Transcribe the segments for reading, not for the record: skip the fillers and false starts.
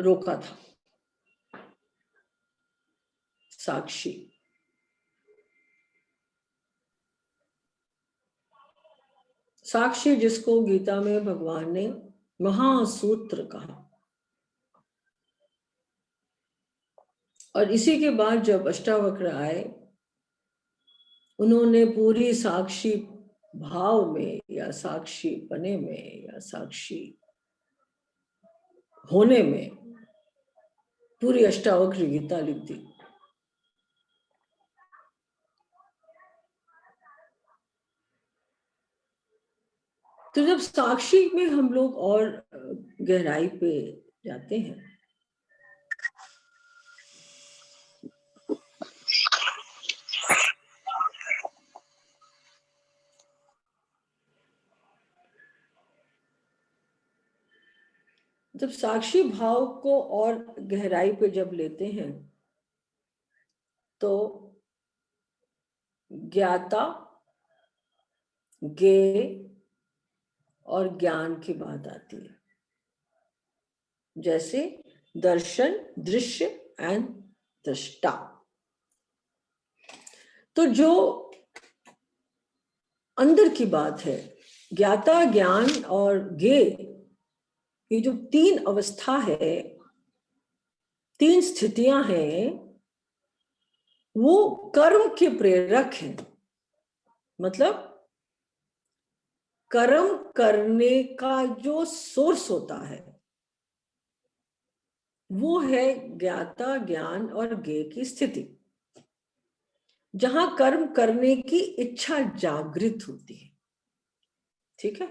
रोका था। साक्षी, साक्षी जिसको गीता में भगवान ने महासूत्र कहा, और इसी के बाद जब अष्टावक्र आए, उन्होंने पूरी साक्षी भाव में या साक्षी पने में या साक्षी होने में पूरी अष्टावक्र गीता लिख दी। तो जब साक्षी में हम लोग और गहराई पे जाते हैं, जब साक्षी भाव को और गहराई पे जब लेते हैं, तो ज्ञाता, ज्ञेय और ज्ञान की बात आती है। जैसे दर्शन, दृश्य एंड दृष्टा। तो जो अंदर की बात है, ज्ञाता, ज्ञान और ज्ञेय, ये जो तीन अवस्था है, तीन स्थितियां हैं, वो कर्म के प्रेरक हैं। मतलब कर्म करने का जो सोर्स होता है, वो है ज्ञाता, ज्ञान और ज्ञेय की स्थिति, जहां कर्म करने की इच्छा जागृत होती है। ठीक है,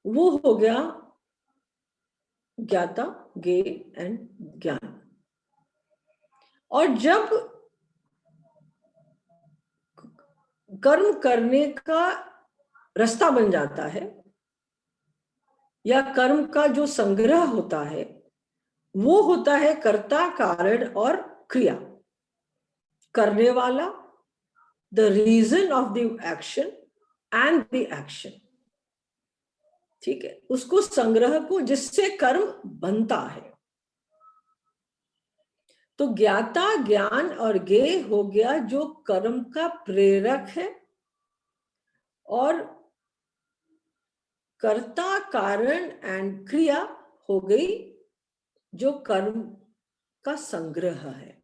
वो हो गया ज्ञाता, ज्ञेय एंड ज्ञान। और जब कर्म करने का रास्ता बन जाता है, या कर्म का जो संग्रह होता है, वो होता है कर्ता, कारण और क्रिया। करने वाला, the reason of the action and the action. ठीक है, उसको संग्रह को जिससे कर्म बनता है। तो ज्ञाता, ज्ञान और ज्ञेय हो गया जो कर्म का प्रेरक है, और कर्ता, कारण एंड क्रिया हो गई जो कर्म का संग्रह है।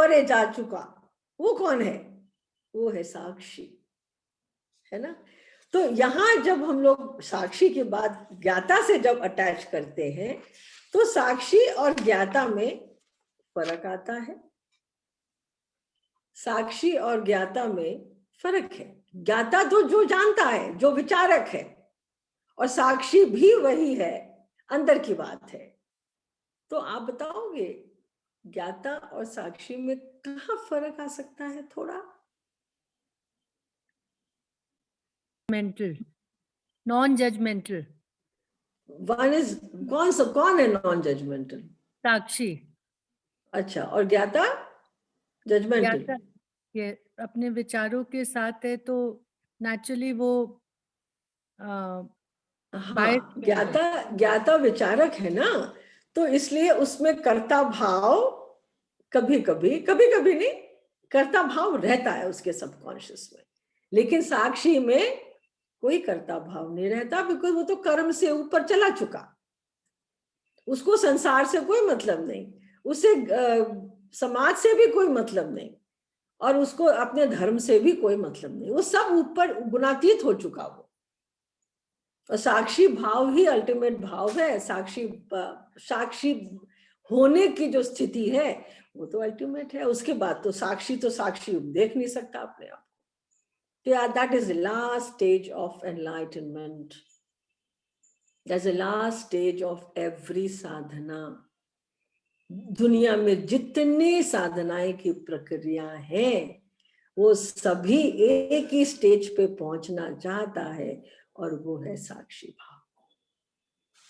परे जा चुका, वो कौन है? वो है साक्षी, है ना। तो यहां जब हम लोग साक्षी के बाद ज्ञाता से जब अटैच करते हैं तो साक्षी और ज्ञाता में फर्क आता है। साक्षी और ज्ञाता में फर्क है। ज्ञाता तो जो जानता है, जो विचारक है, और साक्षी भी वही है, अंदर की बात है। तो आप बताओगे ज्ञाता और साक्षी में कहाँ फर्क आ सकता है थोड़ा? Mental, non judgmental. One is कौन है नॉन जजमेंटल? साक्षी। अच्छा, और ज्ञाता जजमेंटल? ज्ञाता ये अपने विचारों के साथ है तो नेचुरली वो बायस हाँ, में है। ज्ञाता विचारक है ना, तो इसलिए उसमें कर्ता भाव कभी कभी नहीं, कर्ता भाव रहता है उसके सबकॉन्शियस में। लेकिन साक्षी में कोई कर्ता भाव नहीं रहता, बिकॉज वो तो कर्म से ऊपर चला चुका, उसको संसार से कोई मतलब नहीं, उसे समाज से भी कोई मतलब नहीं, और उसको अपने धर्म से भी कोई मतलब नहीं, वो सब ऊपर गुणातीत हो चुका वो। और साक्षी भाव ही अल्टीमेट भाव है। साक्षी होने की जो स्थिति है वो तो अल्टीमेट है। उसके बाद तो साक्षी देख नहीं सकता अपने आप को। तो that is the last stage of enlightenment, that's the last stage of every sadhana. दुनिया में जितनी साधनाएं की प्रक्रिया है वो सभी एक ही स्टेज पे पहुंचना चाहता है, और वो है साक्षी भाव।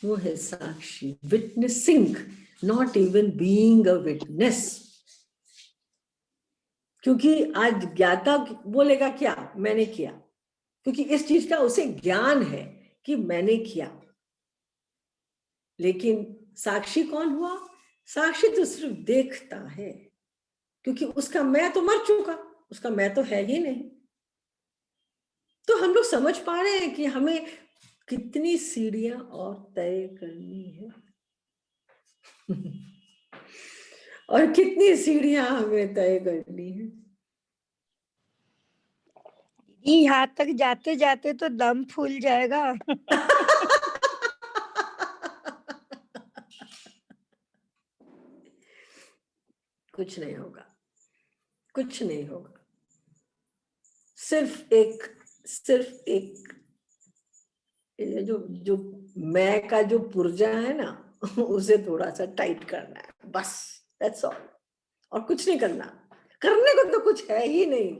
वो है साक्षी, witnessing, not even being a witness. क्योंकि आज ज्ञाता बोलेगा क्या? मैंने किया, क्योंकि इस चीज का उसे ज्ञान है कि मैंने किया। लेकिन साक्षी कौन हुआ? साक्षी तो सिर्फ देखता है, क्योंकि उसका मैं तो मर चुका, उसका मैं तो है ही नहीं। तो हम लोग समझ पा रहे हैं कि हमें कितनी सीढ़ियां और तय करनी है और कितनी सीढ़ियां हमें तय करनी है। यहाँ तक जाते जाते तो दम फूल जाएगा। कुछ नहीं होगा, कुछ नहीं होगा। सिर्फ एक जो जो मैं का जो पुर्जा है ना उसे थोड़ा सा टाइट करना है, बस, दैट्स ऑल। और कुछ नहीं करना, करने को तो कुछ है ही नहीं,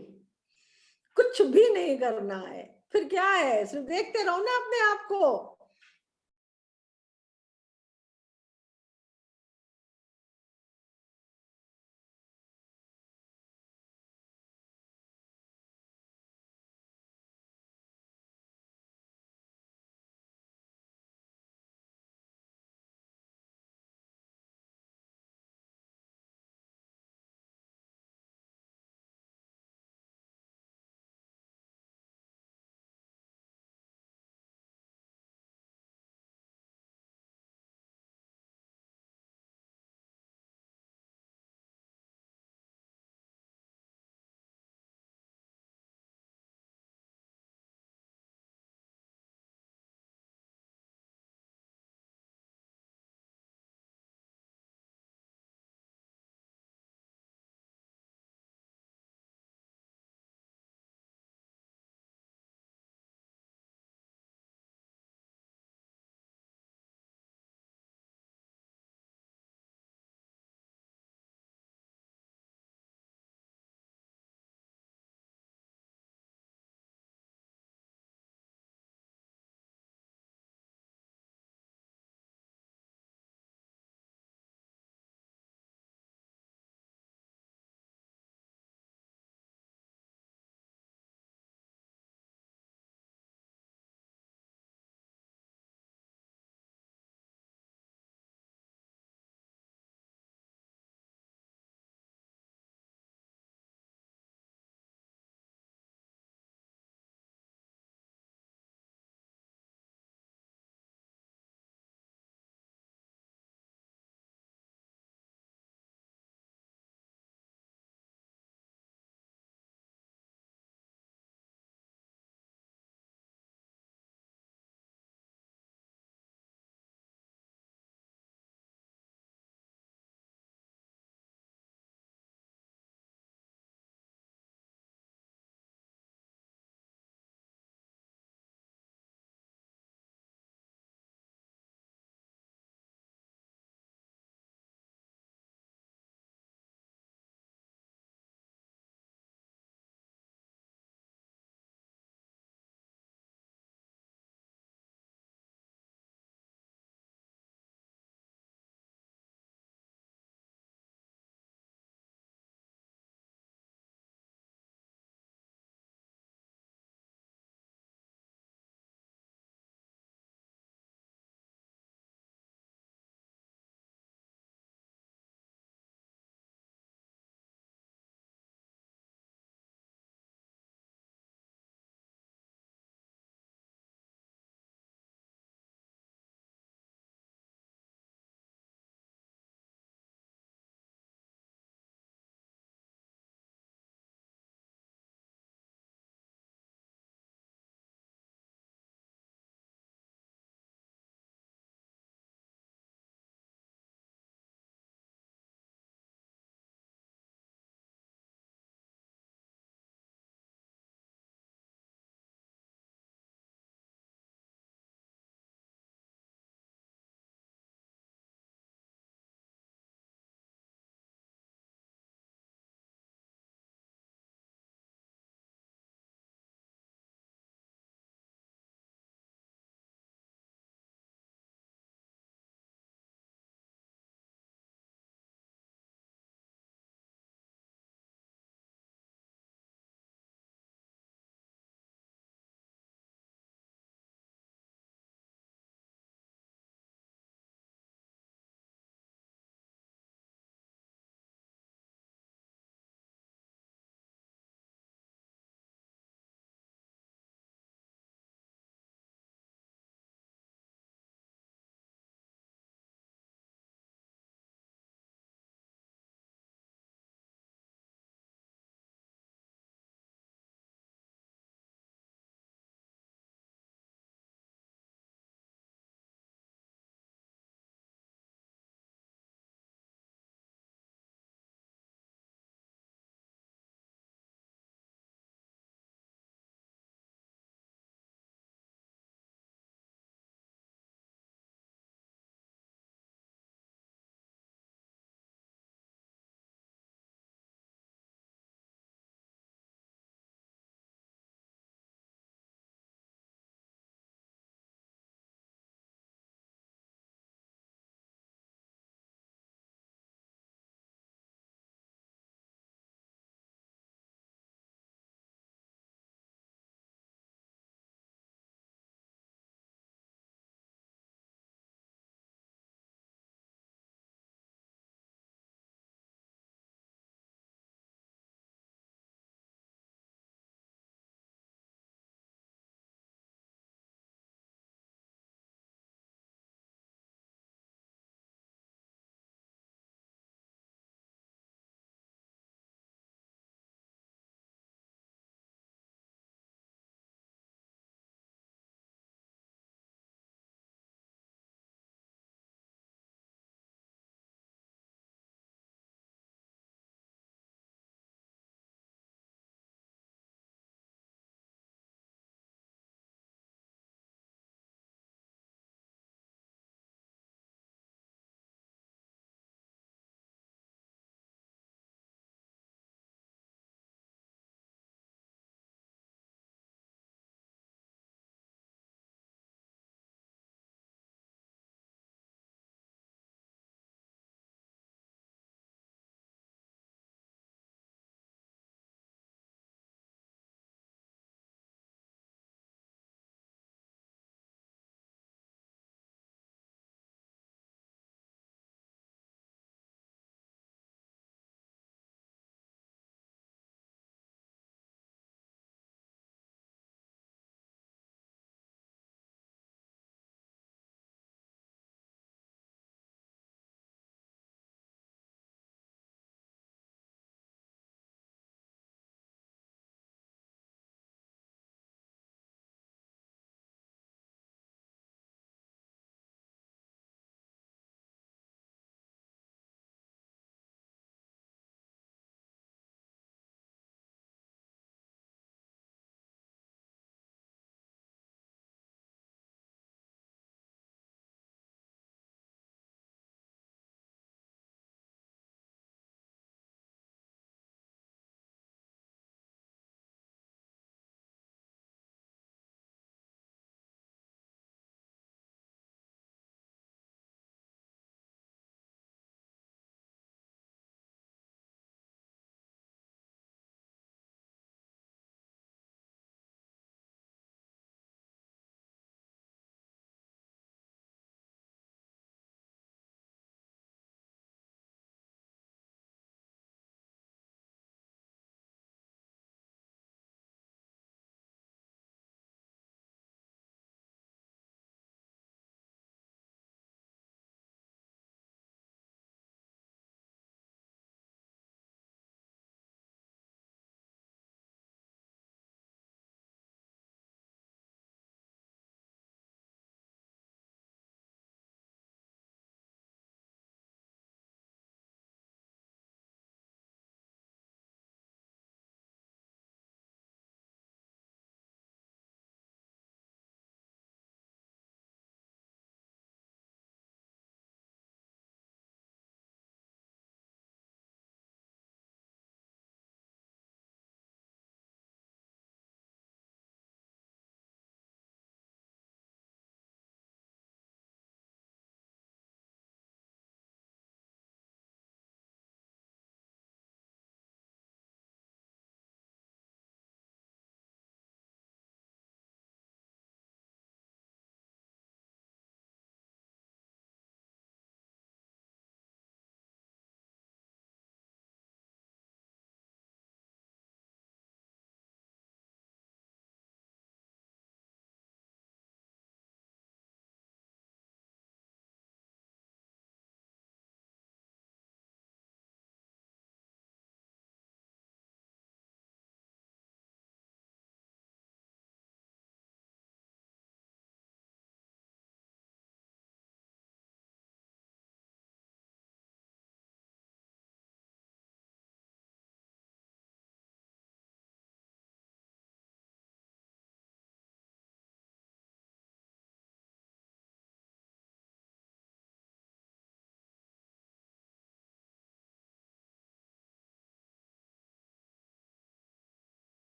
कुछ भी नहीं करना है। फिर क्या है? सिर्फ देखते रहो ना अपने आप को।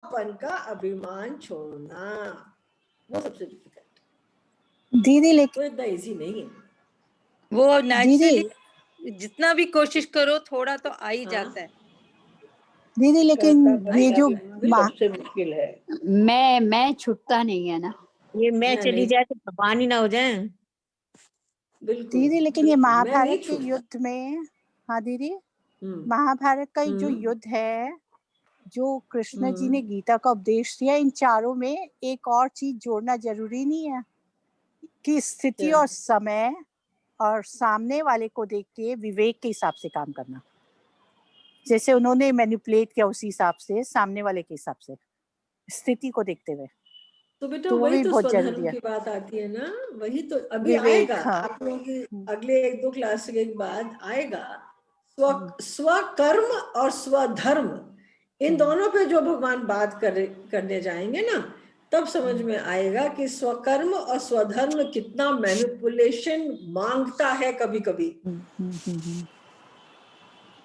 अपन का अभिमान छोड़ना, वो सबसे डिफिकल्ट। दीदी वो लेकिन इतना इजी नहीं है। वो नेचुरली दीदी जितना भी कोशिश करो थोड़ा तो आ ही हाँ। जाता है। दीदी लेकिन ये जो माँ सबसे मुश्किल है। मैं छुटता नहीं है ना। ये मैं चली नहीं। जाए तो भगवान ही ना हो जाए। बिल्कुल दीदी लेकिन ये बिल्कुल, मैं नहीं महाभारत के छूटता। युद्ध में, हाँ दीदी, हम्म, महाभारत का जो हम्म, युद्ध है, जो कृष्ण जी ने हम्म, गीता का उपदेश दिया, इन चारों में एक और चीज जोड़ना जरूरी नहीं है कि स्थिति क्या? और समय और सामने वाले को देख के विवेक के हिसाब से काम करना। जैसे उन्होंने मैनिपुलेट किया उसी हिसाब से, सामने वाले के हिसाब से, स्थिति को देखते हुए। तो बेटा तो वो वही भी तो बहुत स्वधर्म जरूरी है। की बात आती है ना, वही तो अभी विवेक, आएगा हाँ। आप लोगों की अगले 1-2 क्लास के बाद आएगा। स्वकर्म और स्वधर्म, इन दोनों पे जो भगवान बात करने जाएंगे ना, तब समझ में आएगा कि स्वकर्म और स्वधर्म कितना मैनिपुलेशन मांगता है कभी कभी।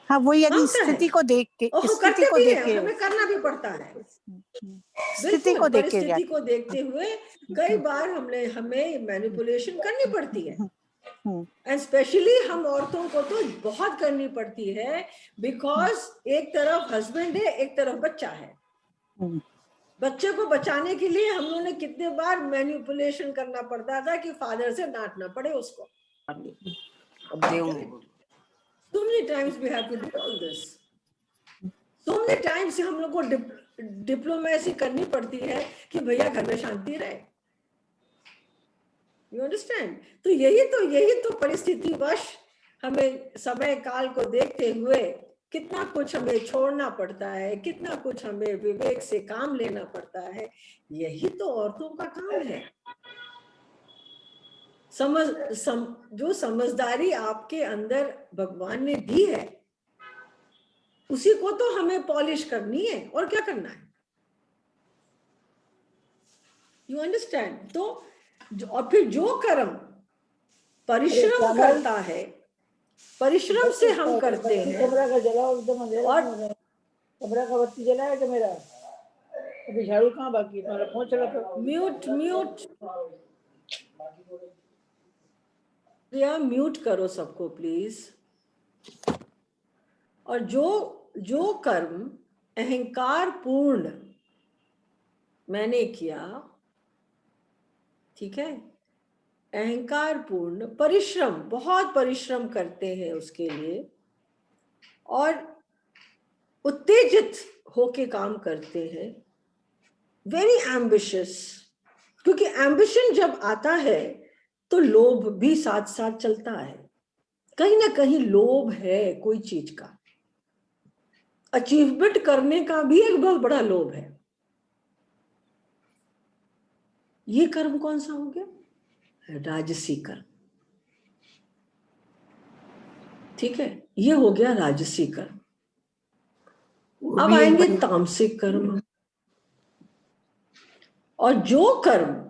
हाँ वही, यदि मांगता है स्थिति को देख के, और हम स्थिति करते को भी देख हैं, के, हमें करना भी पड़ता है। स्थिति बिल्कुल, को देख के परिस्थिति को देखते हुए कई बार हमें मैनिपुलेशन करनी पड़ती है। एंड स्पेशली हम औरतों को तो बहुत करनी पड़ती है, बिकॉज एक तरफ हस्बैंड है, एक तरफ बच्चा है। बच्चे को बचाने के लिए हम लोगों ने कितने बार मैनिपुलेशन करना पड़ता था कि फादर से डांटना पड़े उसको। So many times we have to do all this. So many times हम लोग को डिप्लोमेसी करनी पड़ती है कि भैया घर में शांति रहे। You understand? तो यही तो परिस्थिति वश हमें समय काल को देखते हुए कितना कुछ हमें छोड़ना पड़ता है, कितना कुछ हमें विवेक से काम लेना पड़ता है। यही तो औरतों का काम है। जो समझदारी आपके अंदर भगवान ने दी है, उसी को तो हमें पॉलिश करनी है, और क्या करना है। You understand? तो और फिर जो कर्म परिश्रम करता है, परिश्रम से हम करते हैं। कमरा का जलाओ, एकदम अंधेरा और कमरा का बत्ती जलाया कि मेरा अभी झाड़ू कहाँ बाकी है? फोन चला कर म्यूट प्रिया, म्यूट करो सबको प्लीज। और जो कर्म अहंकार पूर्ण मैंने किया, ठीक है, अहंकार पूर्ण परिश्रम, बहुत परिश्रम करते हैं उसके लिए, और उत्तेजित होके काम करते हैं, वेरी एम्बिशियस। क्योंकि एम्बिशन जब आता है तो लोभ भी साथ साथ चलता है। कहीं ना कहीं लोभ है कोई चीज का, अचीवमेंट करने का भी एक बहुत बड़ा लोभ है। ये कर्म कौन सा हो गया? राजसी कर्म। ठीक है, ये हो गया राजसी कर्म। अब आएंगे तामसिक कर्म। और जो कर्म